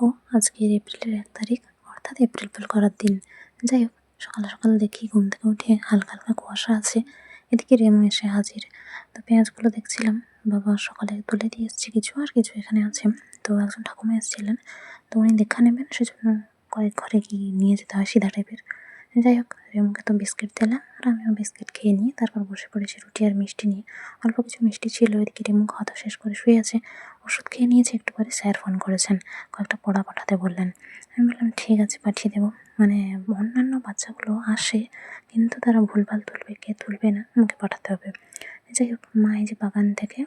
দেখো, আজকের এপ্রিলের ১ তারিখ, অর্থাৎ এপ্রিল ফুল করার দিন। যাই হোক, সকাল সকাল দেখি ঘুম থেকে উঠে হালকা হালকা কুয়াশা আছে। এদিকে রেমু এসে হাজির। তো পেঁয়াজগুলো দেখছিলাম, বাবা সকালে তুলে দিয়ে এসছে কিছু, আর কিছু এখানে আছে। তো একজন ঠাকুমা এসেছিলেন, তো উনি দেখা নেবেন, সেজন্য কয়েক ঘরে গিয়ে নিয়ে যেতে হয় সিধা টাইপের। যাই হোক, রেমুকে তো বিস্কিট দিলাম, আর আমিও বিস্কিট খেয়ে নিয়ে তারপর বসে পড়েছি রুটি আর মিষ্টি নিয়ে। অল্প কিছু মিষ্টি ছিল, এদিকে রেমু খাওয়া শেষ করে শুয়ে আছে। ওষুধ খেয়ে নিয়েছে একটু পরে, স্যার ফোন করেছেন, কয়েকটা পড়া পাঠাতে বললেন। আমি বললাম ঠিক আছে, পাঠিয়ে দেবো। মানে অন্যান্য বাচ্চাগুলো আসে, কিন্তু তারা ভুলভাল তুলবে, কে তুলবে না, আমাকে পাঠাতে হবে। যাই হোক, মা এই যে বাগান থেকে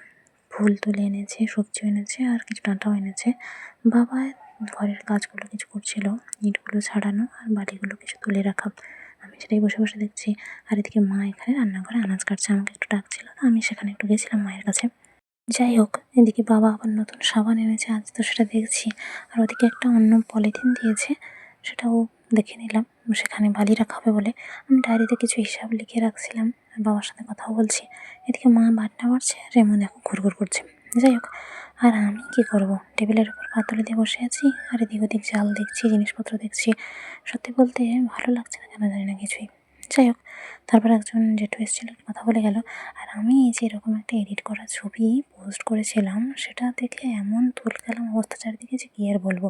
ফুল তুলে এনেছে, সবজি এনেছে, আর কিছু ডাঁটাও এনেছে। বাবা ঘরের কাজগুলো কিছু করছিল, ইটগুলো ছাড়ানো আর বাড়িগুলো কিছু তুলে রাখা। আমি সেটাই বসে বসে দেখছি। আর এদিকে মা এখানে রান্নাঘরে আনাজ কাটছে, আমাকে একটু ডাকছিল, তো আমি সেখানে একটু গেছিলাম মায়ের কাছে। যাই হোক, এদিকে বাবা আবার নতুন সাবান এনেছে আজ, তো সেটা দেখছি। আর ওদিকে একটা অন্য পলিথিন দিয়েছে, সেটাও দেখে নিলাম। সেখানে বালি রাখা হবে বলে আমি ডায়েরিতে কিছু হিসাব লিখে রাখছিলাম, আর বাবার সাথে কথাও বলছি। এদিকে মা বাটনা বাড়ছে, আর এমন দেখো ঘুরঘুর করছে। যাই হোক, আর আমি কি করব, টেবিলের উপর পা তুলে দিয়ে বসে আছি, আর এদিক ওদিক জাল দেখছি, জিনিসপত্র দেখছি। সত্যি বলতে ভালো লাগছে না, কেন জানি না কিছুই। যাই হোক, তারপর একজন জেঠু এসেছিল, কথা বলে গেল। আর আমি এই যে এরকম একটা এডিট করা ছবি পোস্ট করেছিলাম, সেটা দেখে এমন তুলকালাম অবস্থা চারিদিকে, যে কী আর বলবো।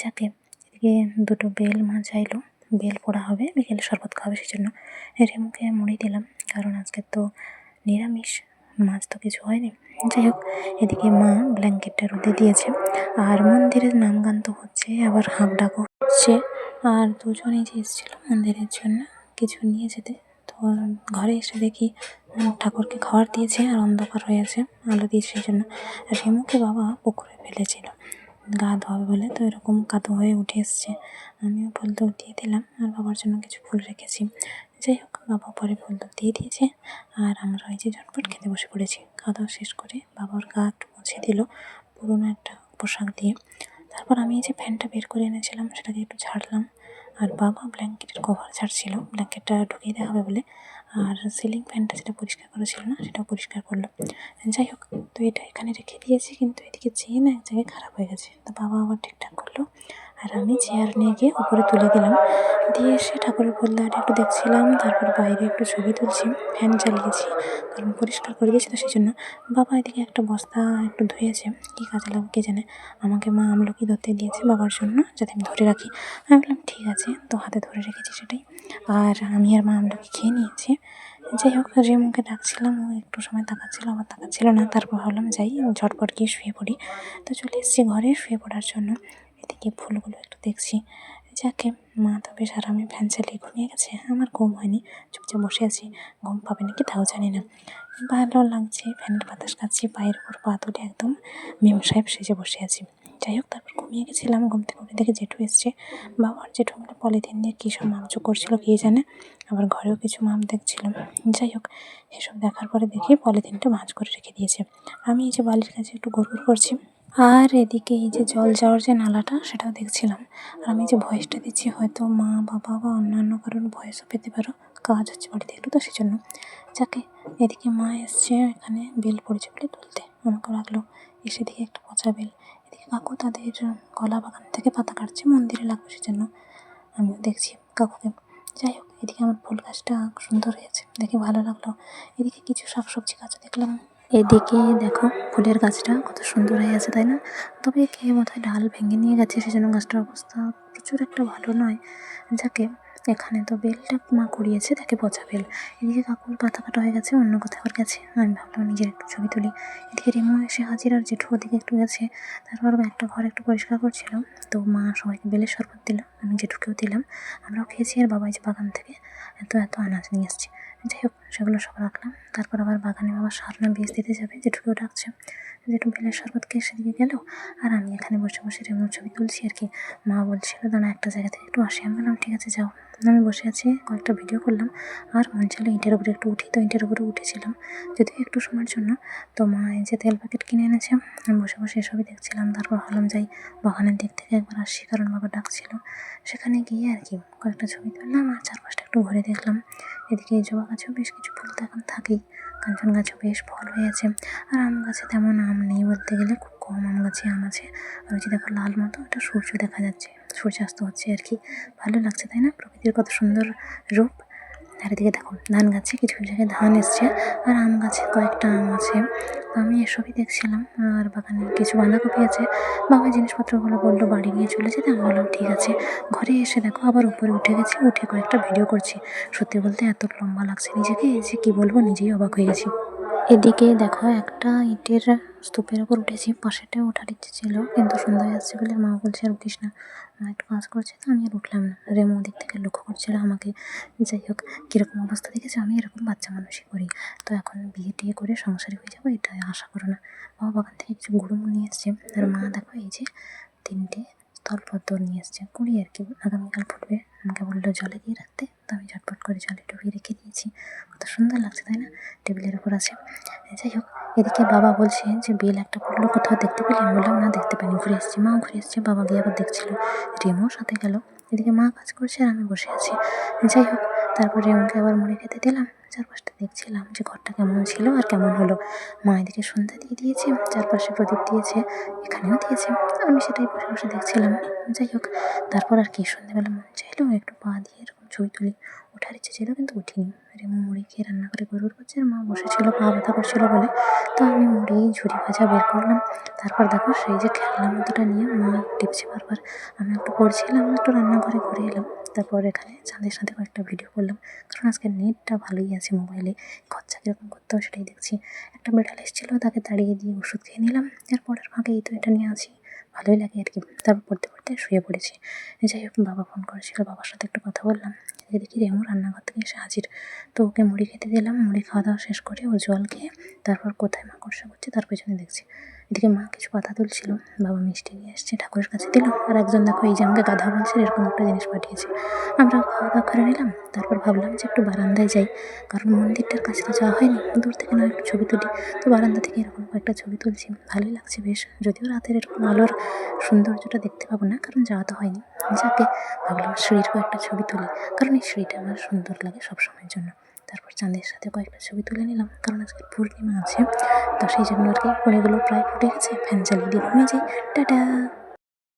যাকে এদিকে দুটো বেল মা চাইলো, বেল পোড়া হবে, বিকেলে শরবত খাওয়াবে, সেই জন্য রেমুকে মুড়ি দিলাম, কারণ আজকে তো নিরামিষ, মাছ তো কিছু হয়নি। যাই হোক, এদিকে মা ব্ল্যাঙ্কেটটা রোদে দিয়েছে, আর মন্দিরের নামগান তো হচ্ছে, আবার হাঁক ডাকও হচ্ছে। আর দুজনেই যে এসেছিলো মন্দিরের জন্য কিছু নিয়ে যেতে, তো ঘরে এসে দেখি ঠাকুরকে খাবার দিয়েছে, আর অন্ধকার হয়ে আছে, আলো দিয়েছে, সেই জন্য রেমুকে বাবা পুকুরে ফেলেছিল গা ধোয়াবে বলে। তো এরকম কাদো হয়ে উঠে এসছে, আমিও ফুল দুধ দিয়ে দিলাম, আর বাবার জন্য কিছু ফুল রেখেছি। যাই হোক, বাবা পরে ফুল দুধ দিয়ে দিয়েছে, আর আমরা ওই যে ঝটপট খেতে বসে পড়েছি। খাওয়া দাওয়া শেষ করে বাবার গা একটু মুছে দিল পুরোনো একটা পোশাক দিয়ে। তারপর আমি এই যে ফ্যানটা বের করে এনেছিলাম, সেটাকে একটু ঝাড়লাম, আর বাবা ব্ল্যাঙ্কেটের কভার ছাড়ছিল, ব্ল্যাঙ্কেটটা ঢুকিয়ে দেওয়া হবে বলে। আর সিলিং ফ্যানটা যেটা পরিষ্কার করা ছিল না, সেটাও পরিষ্কার করলো। যাই হোক, তো এটা এখানে রেখে দিয়েছি, কিন্তু এদিকে চেয়ে না এক জায়গায় খারাপ হয়ে গেছে, তো বাবা আবার ঠিকঠাক করলো। আর আমি চেয়ার নিয়ে গিয়ে উপরে তুলে দিলাম, দিয়ে এসে ঠাকুরের ফুলদানি একটু দেখছিলাম, তারপর বাইরে একটু ছবি তুলছি, ফ্যান চালিয়েছি, কারণ পরিষ্কার করে দিয়েছি, তো সেই জন্য। বাবা এদিকে একটা বস্তা একটু ধুয়েছে, কী কাজে লাগবে কে জানে। আমাকে মা আমলকি ধরতে দিয়েছে বাবার জন্য, যাতে আমি ধরে রাখি। আমি বললাম ঠিক আছে, তো হাতে ধরে রেখেছি সেটাই। আর আমি আর মা আমলকি খেয়ে নিয়েছি। যাই হোক, রেমুকে ডাকছিলাম, ও একটু সময় তাকাচ্ছিল, আবার তাকাচ্ছিল না। তারপর ভাবলাম যাই, ঝটপট গিয়ে শুয়ে পড়ি। তো চলে এসেছি ঘরে শুয়ে পড়ার জন্য। এদিকে ফুলগুলো একটু দেখছি। যাকে, মা তো বেশ আরামে ফ্যান চালিয়ে ঘুমিয়ে গেছে, আমার ঘুম হয়নি, চুপচাপ বসে আছি। ঘুম পাবে নাকি তাও জানি না, ভালো লাগছে, ফ্যানের বাতাস খাচ্ছি, পায়ের উপর পা তুলে একদম মেম সাহেব সেজে বসে আছি। যাই হোক, তারপর ঘুমিয়ে গেছিলাম। ঘুম থেকে উঠে দেখে জেঠু এসছে। বাবার জেঠু মিলে পলিথিন দিয়ে কী সব মাপঝোঁক করছিল কে জানে, আবার ঘরেও কিছু মাপ দেখছিলাম। যাই হোক, এসব দেখার পরে দেখি পলিথিনটা ভাঁজ করে রেখে দিয়েছে। আমি এই যে বালির কাছে একটু ঘুরঘুর করছি, আর এদিকে এই যে জল যাওয়ার যে নালাটা, সেটাও দেখছিলাম। আর আমি যে ভয়েসটা দিচ্ছি, হয়তো মা বাবা বা অন্যান্য কারোর ভয়েসও পেতে পারো, কাজ হচ্ছে বাড়িতে একটু, তো সেজন্য। যাকে, এদিকে মা এসছে, এখানে বেল পড়েছে বলে তুলতে আমাকে রাখলো। এসে দিকে একটা পচা বেল। এদিকে কাকু তাদের কলা বাগান থেকে পাতা কাটছে, মন্দিরে লাগবে, সেজন্য আমিও দেখছি কাকুকে। যাই হোক, এদিকে আমার ফুল গাছটা সুন্দর হয়েছে, দেখে ভালো লাগলো। এদিকে কিছু শাকসবজি গাছও দেখলাম। এদিকে দেখো, ফুলের গাছটা কত সুন্দর হয়ে আছে, তাই না? তবে কে বোধহয় ডাল ভেঙে নিয়ে গেছে, সেজন্য গাছটার অবস্থা প্রচুর একটা ভালো নয়। যাকে, এখানে তো বেলটা মা কুড়িয়েছে, তাকে পচা বেল। এদিকে কাকুর পাতা কাটা হয়ে গেছে, অন্য কোথাও আবার গেছে। আমি ভাবলাম নিজের একটু ছবি তুলি। এদিকে রেমু এসে হাজির, আর জেঠু ওদিকে একটু গেছে। তারপর একটা ঘর একটু পরিষ্কার করছিল, তো মা সবাইকে বেলের শরবত দিল, আমি জেঠুকেও দিলাম, আমরাও খেয়েছি। আর বাবা যে বাগান থেকে এত এত আনাজ নিয়ে এসছে। যাই হোক, সেগুলো সব রাখলাম। তারপর আবার বাগানে বাবা সার না বীজ দিতে যাবে, জেঠুকেও ডাকছে। জেঠু বেলের শরবত খেয়ে সেদিকে গেল, আর আমি এখানে বসে বসে রেমুর ছবি তুলছি আর কি। মা বলছিল দাঁড়া, একটা জায়গা থেকে একটু আসি। আমি বললাম ঠিক আছে যাও। আমি বসে আছি, কয়েকটা ভিডিও করলাম, আর মন চাইলো ইঁটের উপরে একটু উঠি, তো ইঁটের উপরে উঠেছিলাম, যদিও একটু সময়ের জন্য। তো মা এই যে তেল প্যাকেট কিনে এনেছে, আমি বসে বসে এসবই দেখছিলাম। তারপর ভাবলাম যাই, বাগানের দিক থেকে একবার আসি, কারণ বাবা ডাকছিল। সেখানে গিয়ে আর কি কয়েকটা ছবি তুললাম, আর চারপাশটা একটু ঘুরে দেখলাম। এদিকে এই জবা গাছেও বেশ কিছু ফুল তো এখন থাকেই, কাঞ্চন গাছেও বেশ ফল হয়েছে। আর আম গাছে তেমন আম নেই বলতে গেলে, খুব কম আম গাছে আম আছে। আর ওই যে দেখো লাল মতো ওটা সূর্য দেখা যাচ্ছে, সূর্যাস্ত হচ্ছে আর কি। ভালো লাগছে তাই না, প্রকৃতির কত সুন্দর রূপ। আর এদিকে দেখো ধান গাছে কিছু কিছু জায়গায় ধান এসছে, আর আম গাছে কয়েকটা আম আছে। তো আমি এসবই দেখছিলাম। আর বাগানে কিছু বাঁধাকপি আছে। বাবা জিনিসপত্রগুলো বললো বাড়ি নিয়ে চলে যেতে, আমি বললাম ঠিক আছে। ঘরে এসে দেখো আবার উপরে উঠে গেছি, উঠে কয়েকটা ভিডিও করছি। সত্যি বলতে এত লম্বা লাগছে নিজেকে যে কি বলবো, নিজেই অবাক হয়ে গেছি। এদিকে দেখো একটা ইটের স্তূপের ওপর উঠেছি, পাশেটা ওঠার ইচ্ছে ছিল কিন্তু সন্ধ্যা হয়ে আসছে বলে মা বলছে আর উঠিস না, মা একটু কাজ করছে। তো আমি আর উঠলাম না। রেমো দিক থেকে লক্ষ্য করছিল আমাকে। যাই হোক, কীরকম অবস্থা দেখেছে, আমি এরকম বাচ্চা মানুষই করি। তো এখন বিয়ে টিয়ে করে সংসারী হয়ে যাবো এটা আশা করো না। বাবা বাগান থেকে কিছু গুঁড়ো নিয়ে এসছে, আর মা দেখো এই যে 3টে স্থলপদ্ম নিয়ে এসছে, কুড়ি আর কি, আগামীকাল ফুটবে। আমাকে বললো জলে দিয়ে রাখতে, তো আমি ঝটপট করে জলে ডুবিয়ে রেখে দিয়েছি। কত সুন্দর লাগছে তাই না, টেবিলের ওপর আছে। যাই হোক, এদিকে বাবা বলছে যে বেল একটা পড়লো, কোথাও দেখতে পেলে? আমি বললাম না, দেখতে পাইনি, ঘুরে এসেছি। মাও ঘুরে এসছে, বাবা গিয়ে আবার দেখছিল, রেমও সাথে গেল। এদিকে মা কাজ করছে আর আমি বসে আছি। যাই হোক, তারপর রেমুকে আবার মুড়ি খেতে দিলাম। চারপাশটা দেখছিলাম যে ঘরটা কেমন ছিল আর কেমন হলো। মা এদিকে সন্ধ্যা দিয়ে দিয়েছে, চারপাশে প্রদীপ দিয়েছে, এখানেও দিয়েছে। আমি সেটাই বসে বসে দেখছিলাম। যাই হোক, তারপর আর কি, সন্ধ্যেবেলা মন চাইলো একটু পা দিয়ে এরকম ছবি তুলি। ওঠার ইচ্ছে ছিল কিন্তু উঠিনি। রেমু মুড়ি খেয়ে রান্না করে গরুর করছে, আর মা বসেছিল পা ব্যথা করছিল বলে। তো আমি মুড়ি ঝুরি ভাজা বের করলাম। তারপর দেখো সেই যে খেলনা মতোটা নিয়ে মা টিপছে বারবার। আমি একটু পড়ছিলাম, একটু রান্নাঘরে ঘুরে এলাম। তারপর এখানে চাঁদের সাথে কয়েকটা ভিডিও করলাম, কারণ আজকে নেটটা ভালোই আছে মোবাইলে। খরচা কীরকম করতে হয় সেটাই দেখছি। একটা বিড়াল এসেছিলো, তাকে তাড়িয়ে দিয়ে ওষুধ খেয়ে নিলাম। এর পরের ফাঁকে এই তো এটা নিয়ে আছি, ভালোই লাগে আর কি। তারপর পড়তে পড়তে শুয়ে পড়েছি। যাই হোক, বাবা ফোন করেছিল, বাবার সাথে একটু কথা বললাম। দেখি রেমু রান্নাঘর থেকে এসে হাজির। তো ওকে মুড়ি খেতে দিলাম। মুড়ি খাওয়া দাওয়া শেষ করে ও জল খেয়ে তারপর কোথায় মাকড়সা করছে তার পেছনে দেখছি। এদিকে মা কিছু পাতা তুলছিল, বাবা মিষ্টি নিয়ে এসছে, ঠাকুরের কাছে দিল। আর একজন দেখো এই যে আমাকে গাধা বলছে, এরকম একটা জিনিস পাঠিয়েছে। আমরা খাওয়া দাওয়া করে নিলাম। তারপর ভাবলাম যে একটু বারান্দায় যাই, কারণ মন্দিরটার কাছে তো যাওয়া হয়নি, দূর থেকে না একটু ছবি তুলি। তো বারান্দা থেকে এরকম কয়েকটা ছবি তুলছি, ভালোই লাগছে বেশ। যদিও রাতের এরকম আলোর সৌন্দর্যটা দেখতে পাবো না, কারণ যাওয়া তো হয়নি। যাকে ভাবলাম সিঁড়ির কয়েকটা ছবি তুলি, কারণ এই সিঁড়িটা আমার সুন্দর লাগে সবসময়ের জন্য। তারপর চাঁদের সাথে কয়েকটা ছবি তুলে নিলাম, কারণ আজকে পূর্ণিমা আছে। তো সেই জন্য আর কি, পড়েগুলো প্রায় ফুটে গেছে। ফ্যান চালিয়ে দিয়ে ঘুমিয়ে যাই। টাটা।